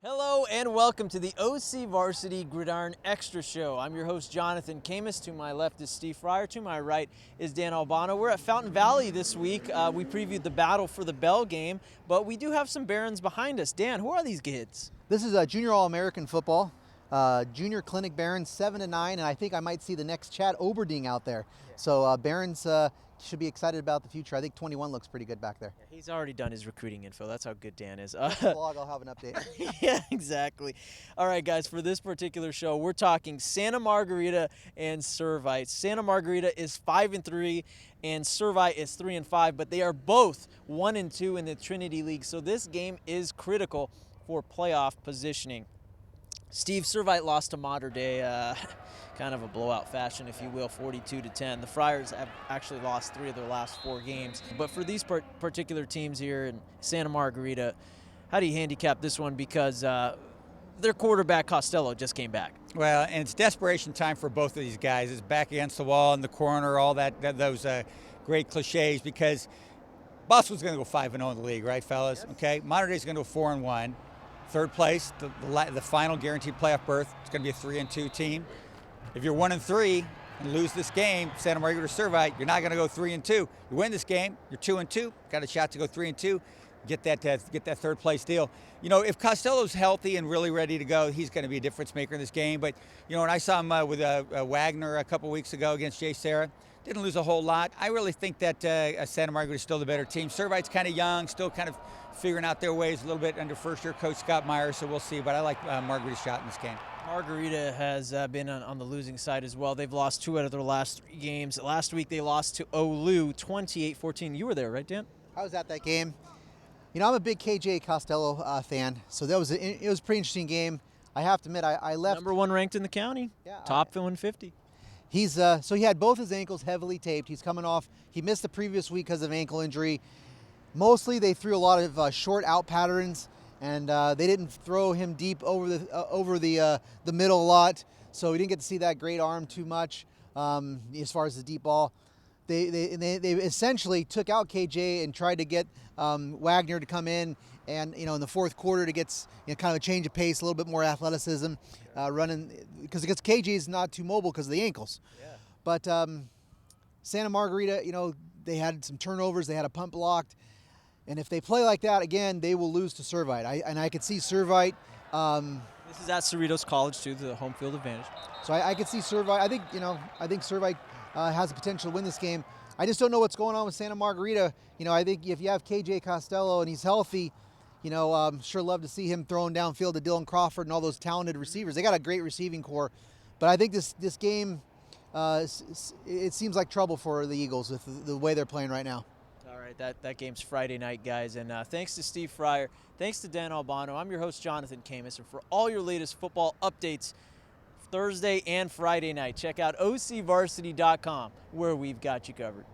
Hello and welcome to the OCVarsity Gridiron Extra Show. I'm your host, Jonathan Khamis. To my left is Steve Fryer. To my right is Dan Albano. We're at Fountain Valley this week. We previewed the battle for the Bell game, but we do have some Barons behind us. Dan, who are these kids? This is a junior All-American football. Junior Clinic Barons 7 to 9, and I think I might see the next Chad Oberding out there. Yeah. So Barons should be excited about the future. I think 21 looks pretty good back there. Yeah, he's already done his recruiting info. That's how good Dan is. Vlog, I'll have an update. Yeah, exactly. All right, guys, for this particular show, we're talking Santa Margarita and Servite. Santa Margarita is 5-3, and Servite is 3-5, but they are both 1-2 in the Trinity League. So this game is critical for playoff positioning. Steve, Servite lost to Mater Dei, kind of a blowout fashion, if you will, 42-10. The Friars have actually lost 3 of their last 4 games. But for these particular teams here in Santa Margarita, how do you handicap this one? Because their quarterback, Costello, just came back. Well, and it's desperation time for both of these guys. It's back against the wall in the corner, all those great cliches, because Boston's going to go 5-0 in the league, right, fellas? Yes. Okay, Mater Dei's going to go 4-1. Third place, the final guaranteed playoff berth, it's going to be a 3-2 team. If you're 1-3 and lose this game, Santa Margarita or Servite, you're not going to go 3-2. You win this game, you're 2-2, got a shot to go 3-2, get that third place deal. You know, if Costello's healthy and really ready to go, he's going to be a difference maker in this game. But you know, when I saw him with Wagner a couple weeks ago against Jay Serra, didn't lose a whole lot. I really think that Santa Margarita is still the better team. Servite's kind of young, still kind of figuring out their ways a little bit under first-year coach Scott Myers, so we'll see. But I like Margarita's shot in this game. Margarita has been on the losing side as well. They've lost 2 out of their last 3 games. Last week they lost to Olu 28-14. You were there, right, Dan? I was at that game. You know, I'm a big KJ Costello fan, so it was a pretty interesting game. I have to admit, I left. Number 1 ranked in the county. Yeah, top 150. He's so he had both his ankles heavily taped. He's coming off. He missed the previous week because of ankle injury. Mostly they threw a lot of short out patterns, and they didn't throw him deep over the middle a lot. So we didn't get to see that great arm too much as far as the deep ball. They essentially took out KJ and tried to get Wagner to come in, and in the fourth quarter to get kind of a change of pace, a little bit more athleticism, running, because KJ is not too mobile because of the ankles. Yeah. But Santa Margarita, they had some turnovers, they had a punt blocked, and if they play like that again, they will lose to Servite. I could see Servite. This is at Cerritos College too, the home field advantage. So I could see Servite. I think Servite has the potential to win this game. I just don't know what's going on with Santa Margarita. I think if you have KJ Costello and he's healthy, sure love to see him throwing downfield to Dylan Crawford and all those talented receivers. They got a great receiving core, but I think this game, it seems like trouble for the Eagles with the way they're playing right now. All right, that game's Friday night, guys, and thanks to Steve Fryer, thanks to Dan Albano. I'm your host, Jonathan Khamis, and for all your latest football updates, Thursday and Friday night, check out OCVarsity.com, where we've got you covered.